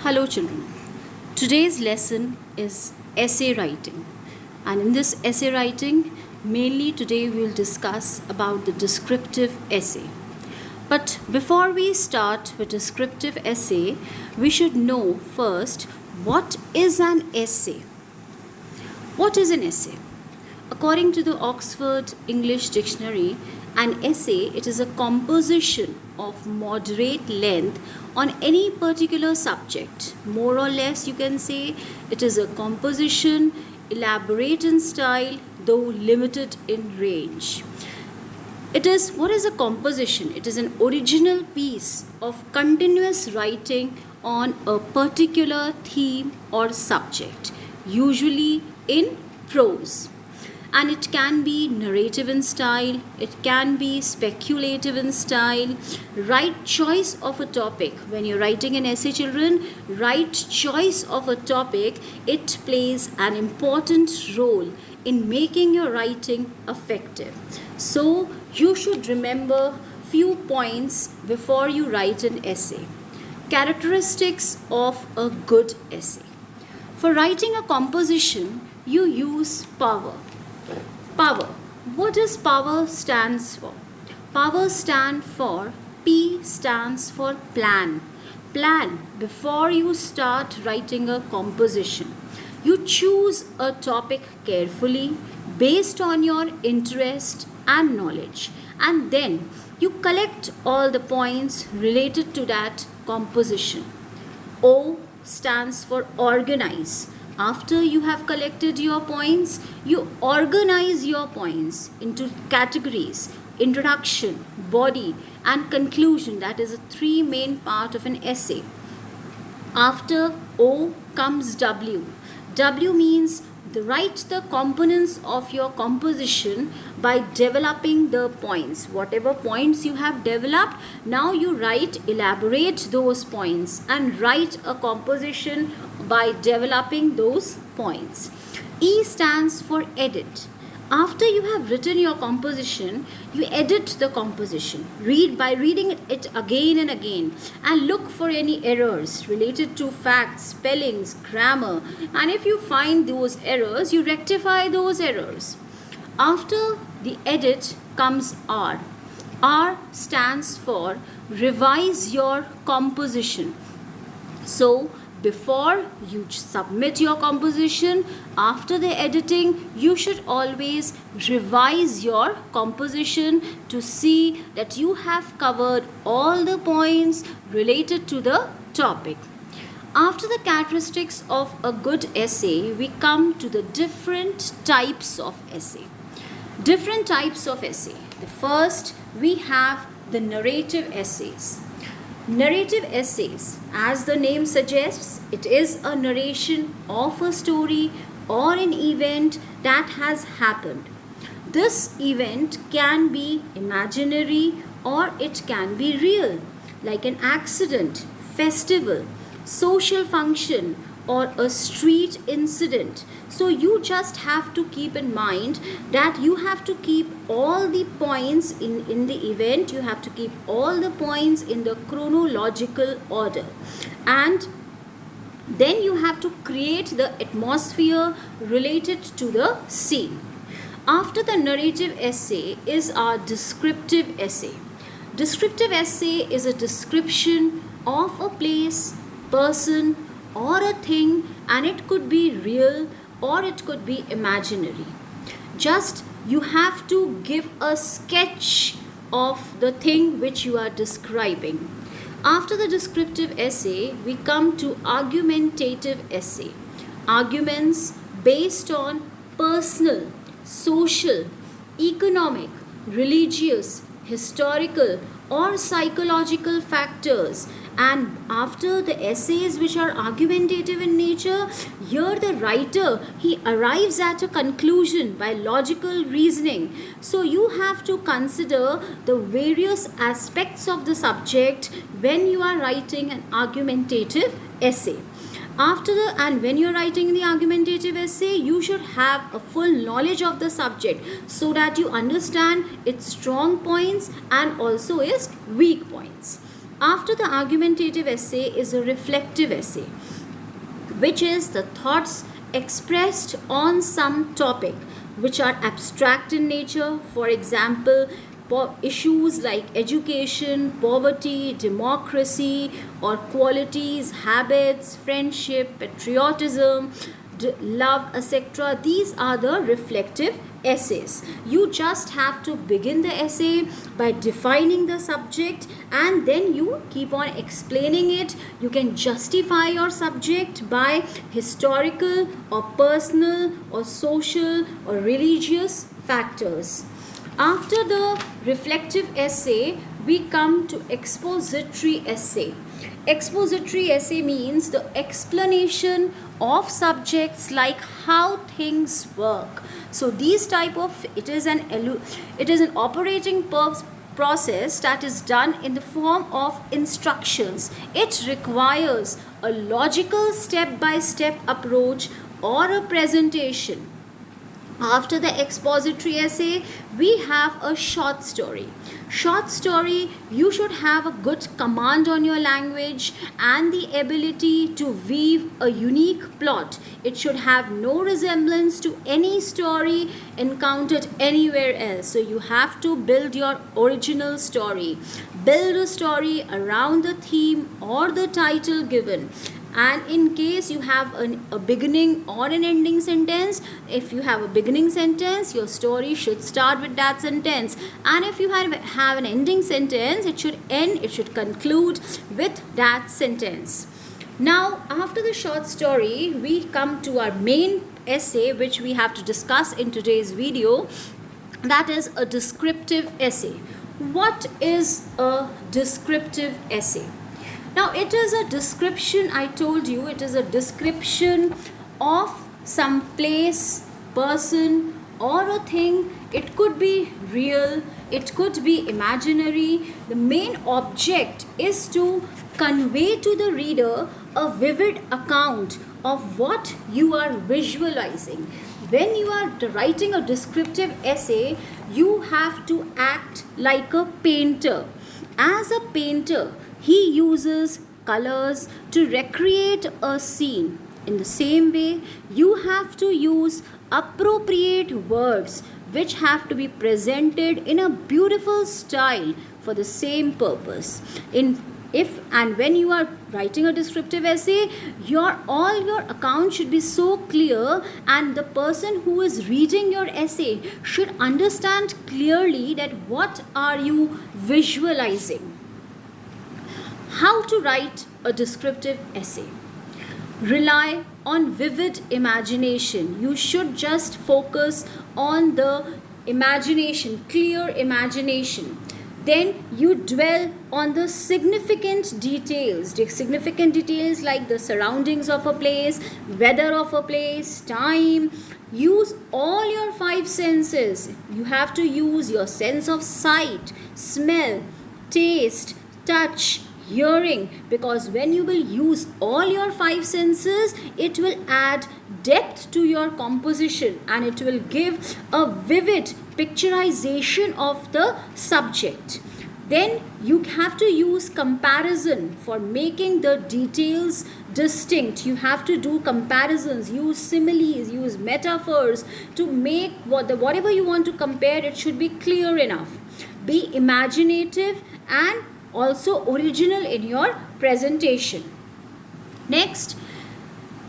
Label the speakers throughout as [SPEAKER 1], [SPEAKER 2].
[SPEAKER 1] Hello, children. Today's lesson is essay writing, and in this essay writing, mainly today we will discuss about the descriptive essay. But before we start with descriptive essay, we should know first what is an essay. What is an essay? According to the Oxford English Dictionary, an essay it is a composition of moderate length on any particular subject. More or less you can say it is a composition elaborate in style though limited in range. What is a composition? It is an original piece of continuous writing on a particular theme or subject, usually in prose. And it can be narrative in style, it can be speculative in style. Right choice of a topic. When you're writing an essay, children, right choice of a topic, it plays an important role in making your writing effective. So you should remember few points before you write an essay. Characteristics of a good essay. For writing a composition, you use power. Power. What does power stands for? Power stands for P stands for plan. Plan before you start writing a composition. You choose a topic carefully based on your interest and knowledge, and then you collect all the points related to that composition. O stands for organize. After you have collected your points, you organize your points into categories: introduction, body, and conclusion. That is the three main part of an essay. After O comes W. W means write the components of your composition by developing the points. Whatever points you have developed, now you elaborate those points and write a composition by developing those points. E stands for edit. After you have written your composition, you edit the composition. By reading it again and again, and look for any errors related to facts, spellings, grammar, and if you find those errors, you rectify those errors. After the edit comes R. R stands for revise your composition. So before you submit your composition, after the editing, you should always revise your composition to see that you have covered all the points related to the topic. After the characteristics of a good essay, we come to the different types of essay. Different types of essay. The first, we have the narrative essays. Narrative essays, as the name suggests, it is a narration of a story or an event that has happened. This event can be imaginary or it can be real, like an accident, festival, social function, or a street incident. So you just have to keep in mind that you have to keep all the points in the event, you have to keep all the points in the chronological order, and then you have to create the atmosphere related to the scene. After the narrative essay is our descriptive essay. Descriptive essay is a description of a place, person, or a thing, and it could be real or it could be imaginary. Just you have to give a sketch of the thing which you are describing. After the descriptive essay, we come to argumentative essay. Arguments based on personal, social, economic, religious, historical, or psychological factors. And after the essays which are argumentative in nature, here the writer, he arrives at a conclusion by logical reasoning. So you have to consider the various aspects of the subject when you are writing an argumentative essay. When you're writing the argumentative essay, you should have a full knowledge of the subject so that you understand its strong points and also its weak points. After the argumentative essay is a reflective essay, which is the thoughts expressed on some topic which are abstract in nature. For example, issues like education, poverty, democracy, or qualities, habits, friendship, patriotism, love, etc. These are the reflective essays. You just have to begin the essay by defining the subject, and then you keep on explaining it. You can justify your subject by historical or personal or social or religious factors. After the reflective essay, we come to expository essay. Expository essay means the explanation of subjects like how things work. So these type of, it is an operating process that is done in the form of instructions. It requires a logical step-by-step approach or a presentation. After the expository essay, we have a short story. Short story, you should have a good command on your language and the ability to weave a unique plot. It should have no resemblance to any story encountered anywhere else. So you have to build your original story. Build a story around the theme or the title given. And in case you have a beginning or an ending sentence, if you have a beginning sentence, your story should start with that sentence. And if you have an ending sentence, it should conclude with that sentence. Now, after the short story, we come to our main essay, which we have to discuss in today's video. That is a descriptive essay. What is a descriptive essay? Now, it is a description, I told you, it is a description of some place, person, or a thing. It could be real, it could be imaginary. The main object is to convey to the reader a vivid account of what you are visualizing. When you are writing a descriptive essay, you have to act like a painter. As a painter, he uses colors to recreate a scene. In the same way, you have to use appropriate words which have to be presented in a beautiful style for the same purpose. When you are writing a descriptive essay, all your account should be so clear, and the person who is reading your essay should understand clearly that what are you visualizing. How to write a descriptive essay? Rely on vivid imagination. You should just focus on the imagination, clear imagination. Then you dwell on the significant details like the surroundings of a place, weather of a place, time. Use all your 5 senses. You have to use your sense of sight, smell, taste, touch, hearing, because when you will use all your 5 senses, it will add depth to your composition and it will give a vivid picturization of the subject. Then you have to use comparison for making the details distinct. You have to do comparisons, use similes, use metaphors to make whatever you want to compare, it should be clear enough. Be imaginative and also original in your presentation. Next,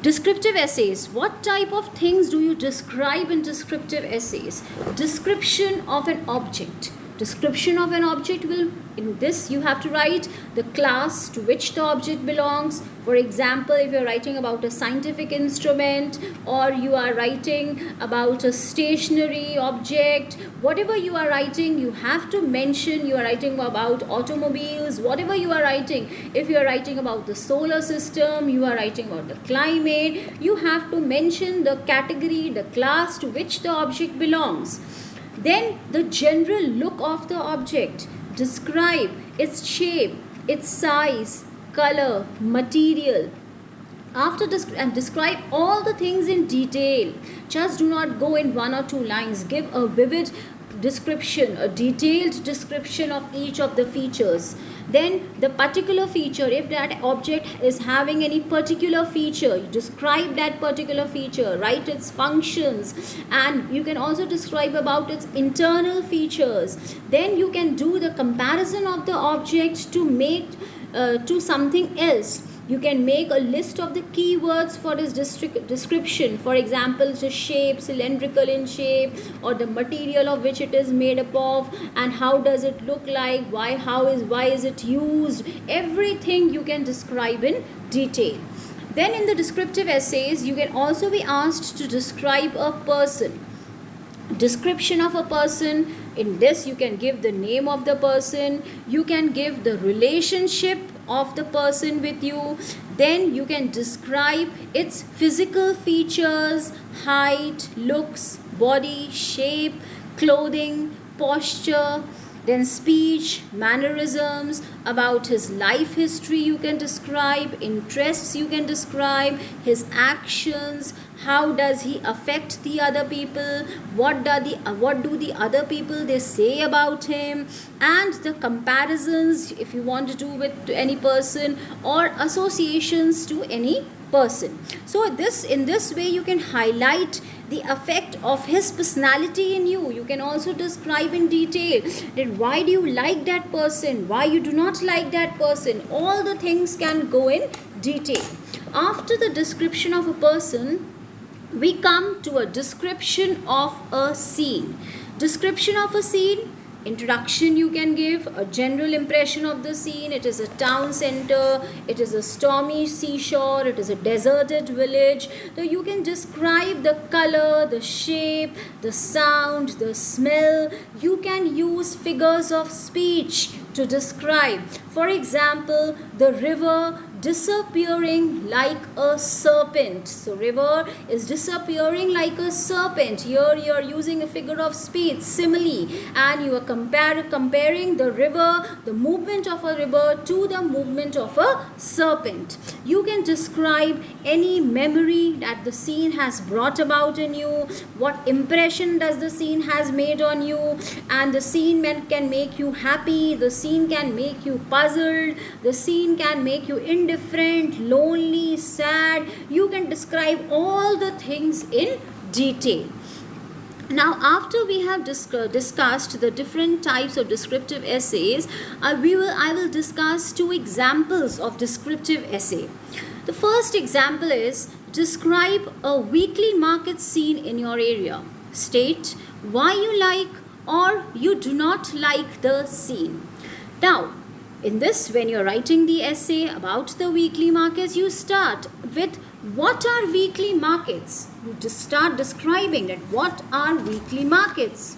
[SPEAKER 1] descriptive essays. What type of things do you describe in descriptive essays? Description of an object. Description of an object will, in this you have to write the class to which the object belongs. For example, if you're writing about a scientific instrument or you are writing about a stationary object, whatever you are writing, you have to mention. You are writing about automobiles, whatever you are writing. If you are writing about the solar system, you are writing about the climate, you have to mention the category, the class to which the object belongs. Then the general look of the object. Describe its shape, its size, color, material. After describe all the things in detail. Just do not go in 1 or 2 lines. Give a vivid description, a detailed description of each of the features. Then the particular feature, if that object is having any particular feature, you describe that particular feature, write its functions, and you can also describe about its internal features. Then you can do the comparison of the object to make to something else. You can make a list of the keywords for its description. For example, the shape, cylindrical in shape, or the material of which it is made up of, and how does it look like, why is it used. Everything you can describe in detail. Then in the descriptive essays, you can also be asked to describe a person. Description of a person. In this, you can give the name of the person, you can give the relationship of the person with you. Then you can describe its physical features, height, looks, body, shape, clothing, posture. Then speech, mannerisms, about his life history you can describe, interests you can describe, his actions, how does he affect the other people, what do the other people they say about him, and the comparisons if you want to do with any person, or associations to any person. So in this way you can highlight the effect of his personality in you. You can also describe in detail that why do you like that person, why you do not like that person. All the things can go in detail. After the description of a person, we come to a description of a scene. Description of a scene. Introduction you can give, a general impression of the scene. It is a town center, it is a stormy seashore, it is a deserted village. So you can describe the color, the shape, the sound, the smell. You can use figures of speech to describe. For example, the river disappearing like a serpent. So river is disappearing like a serpent. Here you are using a figure of speech, simile, and you are comparing the river, the movement of a river, to the movement of a serpent. You can describe any memory that the scene has brought about in you, what impression does the scene has made on you, and the scene can make you happy, the scene can make you puzzled, the scene can make you indifferent, lonely, sad. You can describe all the things in detail. Now, after we have discussed the different types of descriptive essays, I will discuss two examples of descriptive essay. The first example is describe a weekly market scene in your area. State why you like or you do not like the scene. Now, in this, when you're writing the essay about the weekly markets, you start with what are weekly markets? You just start describing that what are weekly markets.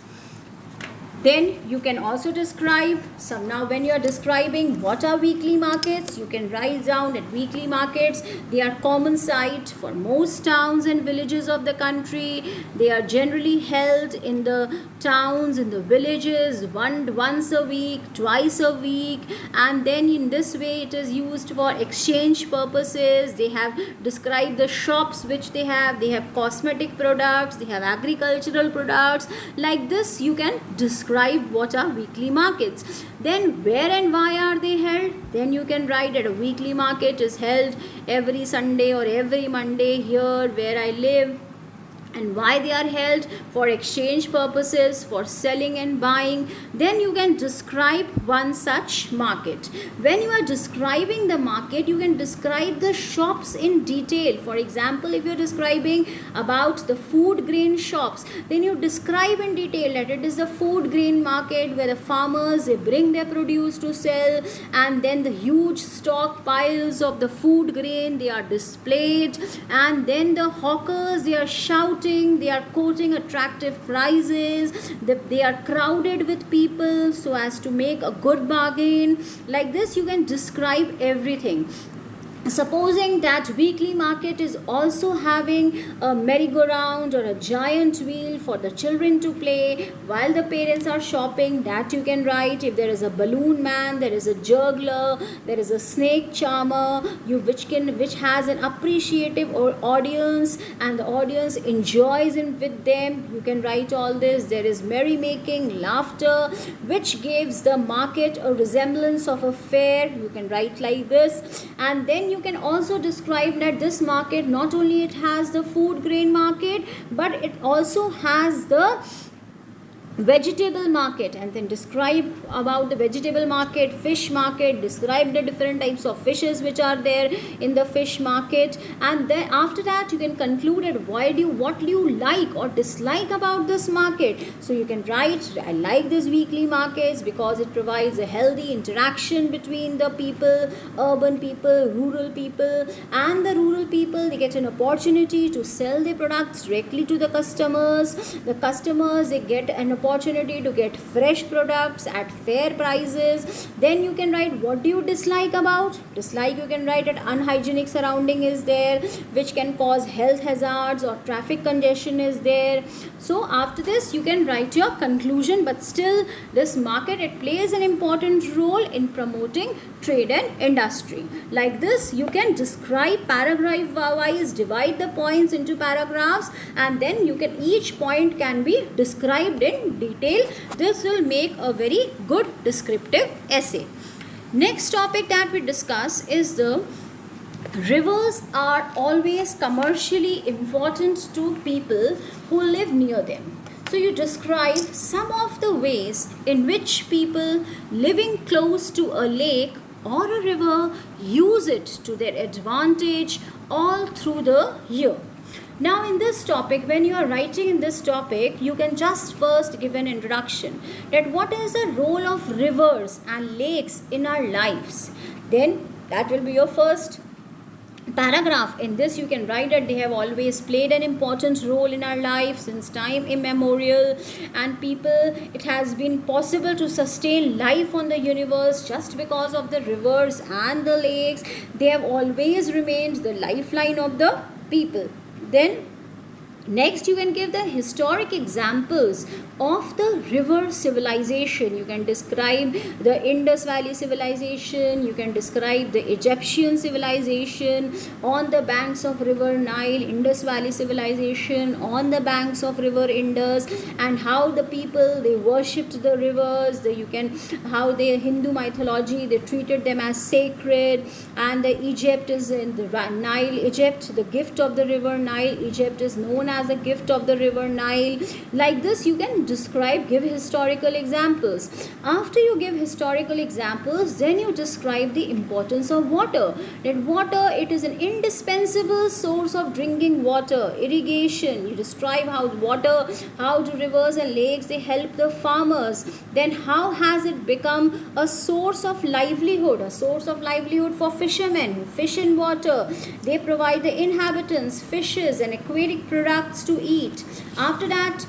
[SPEAKER 1] Then you can also describe some. Now when you are describing what are weekly markets, you can write down that weekly markets, they are common sight for most towns and villages of the country. They are generally held in the towns, in the villages, once a week, twice a week, and then in this way it is used for exchange purposes. They have described the shops which they have cosmetic products, they have agricultural products. Like this you can describe what are weekly markets. Then where and why are they held? Then you can write that a weekly market is held every Sunday or every Monday here where I live. And why they are held? For exchange purposes, for selling and buying. Then you can describe one such market. When you are describing the market, you can describe the shops in detail. For example, if you are describing about the food grain shops, then you describe in detail that it is the food grain market where the farmers, they bring their produce to sell, and then the huge stock piles of the food grain, they are displayed, and then the hawkers, they are shouting, they are quoting attractive prices, they are crowded with people so as to make a good bargain. Like this you can describe everything. Supposing that weekly market is also having a merry-go-round or a giant wheel for the children to play while the parents are shopping, that you can write. If there is a balloon man, there is a juggler, there is a snake charmer, which has an appreciative or audience, and the audience enjoys it with them, you can write all this. There is merrymaking, laughter, which gives the market a resemblance of a fair, you can write like this. And then you can also describe that this market, not only it has the food grain market, but it also has the vegetable market, and then describe about the vegetable market, fish market, describe the different types of fishes which are there in the fish market. And then after that you can conclude it, what do you like or dislike about this market. So you can write, I like this weekly markets because it provides a healthy interaction between the people, urban people, rural people. And the rural people, they get an opportunity to sell their products directly to the customers. The customers, they get an opportunity to get fresh products at fair prices. Then you can write, what do you dislike about. Dislike, you can write that unhygienic surrounding is there, which can cause health hazards, or traffic congestion is there. So after this you can write your conclusion. But still, this market, it plays an important role in promoting trade and industry. Like this you can describe paragraph wise, divide the points into paragraphs, and then you can, each point can be described in detail. This will make a very good descriptive essay. Next topic that we discuss is the rivers are always commercially important to people who live near them. So you describe some of the ways in which people living close to a lake or a river use it to their advantage all through the year. Now in this topic, when you are writing in this topic, you can just first give an introduction that what is the role of rivers and lakes in our lives. Then that will be your first paragraph. In this you can write that they have always played an important role in our life since time immemorial, and people, it has been possible to sustain life on the universe just because of the rivers and the lakes. They have always remained the lifeline of the people. Then next you can give the historic examples of the river civilization. You can describe the Indus Valley civilization, you can describe the Egyptian civilization on the banks of river Nile, Indus Valley civilization on the banks of river Indus, and how the people, they worshipped the rivers. How the Hindu mythology, they treated them as sacred. And the Egypt is in the Nile, Egypt, the gift of the river Nile, Egypt is known as a gift of the river Nile. Like this you can describe, give historical examples. After you give historical examples, then you describe the importance of water. That water, it is an indispensable source of drinking water, irrigation. You describe how do rivers and lakes, they help the farmers. Then how has it become a source of livelihood for fishermen who fish in water. They provide the inhabitants fishes and aquatic products to eat. After that,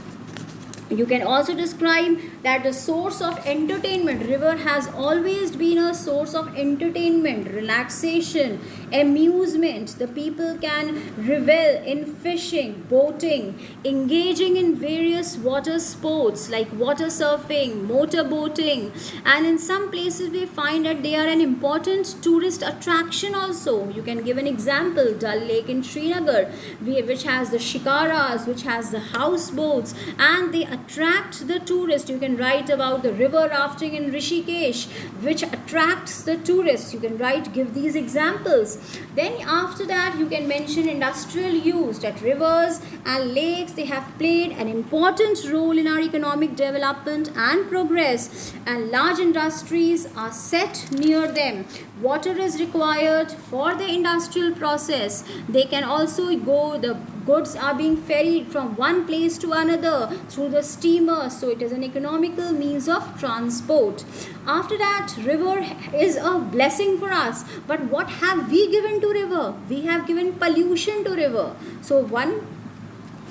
[SPEAKER 1] you can also describe that the source of entertainment, river has always been a source of entertainment, relaxation, amusement. The people can revel in fishing, boating, engaging in various water sports like water surfing, motor boating, and in some places we find that they are an important tourist attraction also. You can give an example, Dal Lake in Srinagar, which has the shikaras, which has the houseboats, and they attract the tourist. You can write about the river rafting in Rishikesh, which attracts the tourists. You can give these examples. Then after that you can mention industrial use, that rivers and lakes, they have played an important role in our economic development and progress, and large industries are set near them. Water is required for the industrial process. They can also go, the goods are being ferried from one place to another through the steamer, so it is an economical means of transport. After that, river is a blessing for us, but what have we given to river? We have given pollution to river. So one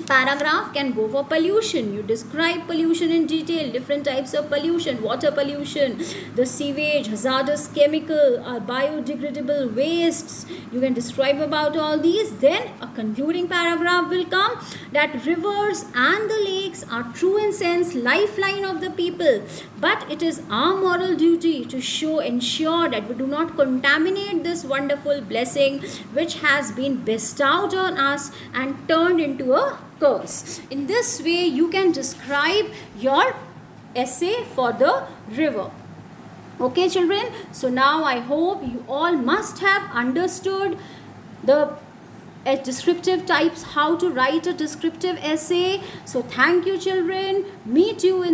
[SPEAKER 1] Paragraph can go for pollution. You describe pollution in detail, different types of pollution, water pollution, the sewage, hazardous chemical, biodegradable wastes. You can describe about all these. Then a concluding paragraph will come that rivers and the lakes are true in sense lifeline of the people, but it is our moral duty to ensure that we do not contaminate this wonderful blessing which has been bestowed on us and turned into a curse. In this way, you can describe your essay for the river. Okay, children. So now I hope you all must have understood the descriptive types, how to write a descriptive essay. So thank you, children. Meet you in